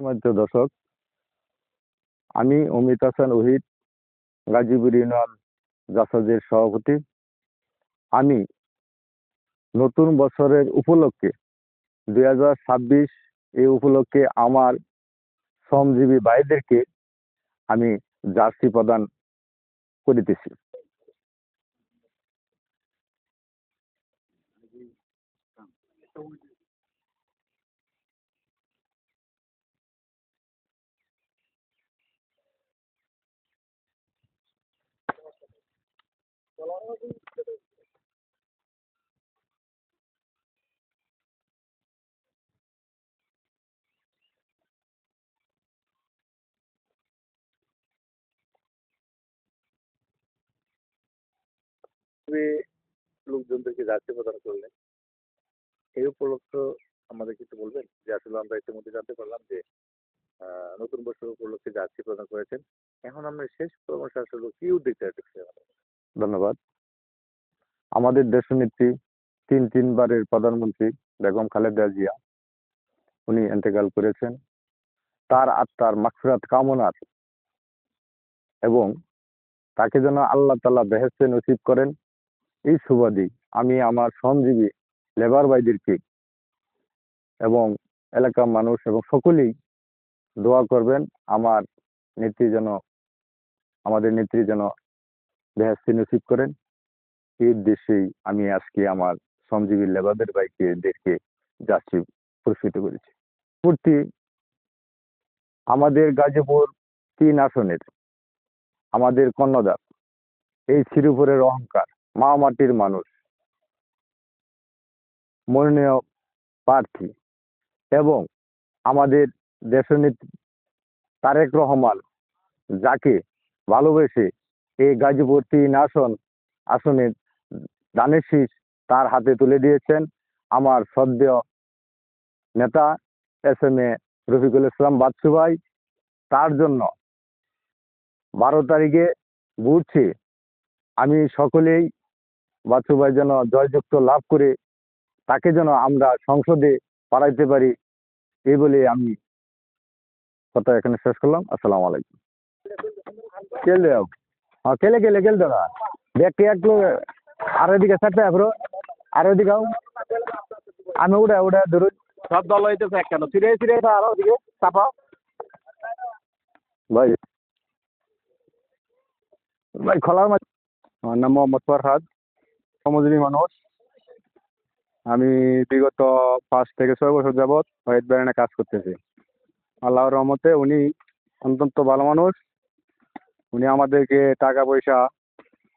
সম্মানিত দর্শক, আমি অমিত হাসান ওহিদ, গাজীপুর ইউনিয়ন জাসাজের সভাপতি। আমি নতুন বছরের উপলক্ষে 2026 এই উপলক্ষে আমার শ্রমজীবী ভাইদেরকে আমি জার্সি প্রদান করিতেছি। লোকজনদেরকে জার্সি প্রদান করলেন, এই উপলক্ষে আমাদের কিছু বলবেন যে আসলে আমরা ইতিমধ্যে জানতে পারলাম যে নতুন বছর উপলক্ষে জার্সি প্রদান করেছেন। এখন আমরা শেষ পরামর্শ আসলে কি উদ্যোগটা রেখেছি? ধন্যবাদ। আমাদের দেশনেত্রী তিনবারের প্রধানমন্ত্রী বেগম খালেদা জিয়া উনি ইন্তেকাল করেছেন। তার আত্মার মাগফিরাত কামনার এবং তাকে যেন আল্লাহ তাআলা বেহেশতে নসিব করেন, এই সুবাদে আমি আমার শ্রমজীবী লেবার ভাইদেরকে এবং এলাকার মানুষ এবং সকলেই দোয়া করবেন আমাদের নেত্রী যেন বেহেশতে নসিব করেন। এই উদ্দেশ্যেই আমি আজকে আমার শ্রমজীবী লেবারদের ভাইদেরকে জার্সি পুরস্কৃত করেছি। পূর্তি আমাদের গাজীপুর 3 আসনের আমাদের কর্ণধার, এই শ্রীপুরের অহংকার, মা মাটির মানুষ, মনোনীয় প্রার্থী এবং আমাদের দেশনেত্রী তারেক রহমান, যাকে ভালোবেসে এই গাজীপুর 3 আসনের ধানের শীষ তার হাতে তুলে দিয়েছেন আমার শ্রদ্ধেয় নেতা এস.এম.এ রফিকুল ইসলাম বাচ্চু ভাই। তার জন্য 12 তারিখে ঘুরছি, আমি সকলেই বাচ্চু ভাই যেন জয়যুক্ত লাভ করে তাকে যেন আমরা সংসদে পাঠাইতে পারি, এই বলে আমি কথা এখানে শেষ করলাম। আসসালামু আলাইকুম। খেল দাও, হ্যাঁ খেলে দাও, দেখতে একটু আরো দিকে চারটে আরো দিকে আমি উড়ে ধরুন সব দল হইতেছে কেন ফিরে আরো দিকে চাপা ভাই খোলার মাঝে। আমার নাম মোহাম্মদ ফরহাদ, শ্রমজীবী মানুষ। আমি বিগত 5 থেকে 6 বছর যাবৎ ওয়েট ব্যারেনে কাজ করতেছি। আল্লাহর রহমতে উনি অত্যন্ত ভালো মানুষ। উনি আমাদেরকে টাকা পয়সা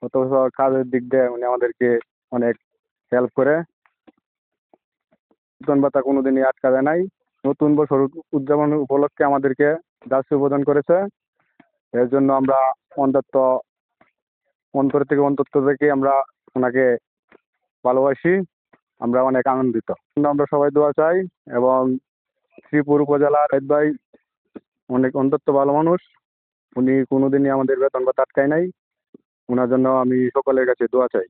অথচ কাজের দিক দিয়ে উনি আমাদেরকে অনেক হেল্প করে। বেতন ভাতা কোনোদিনই আটকা দেয় নাই। নতুন বছর উদযাপন উপলক্ষে আমাদেরকে জার্সি প্রদান করেছে। এর জন্য আমরা অন্তর থেকে আমরা ওনাকে ভালোবাসি, আমরা অনেক আনন্দিত। আমরা সবাই দোয়া চাই এবং শ্রীপুর উপজেলার ভাই অনেক ভালো মানুষ। উনি কোনোদিনই আমাদের বেতন ভাতা আটকায় নাই। ওনার জন্য আমি সকলের কাছে দোয়া চাই।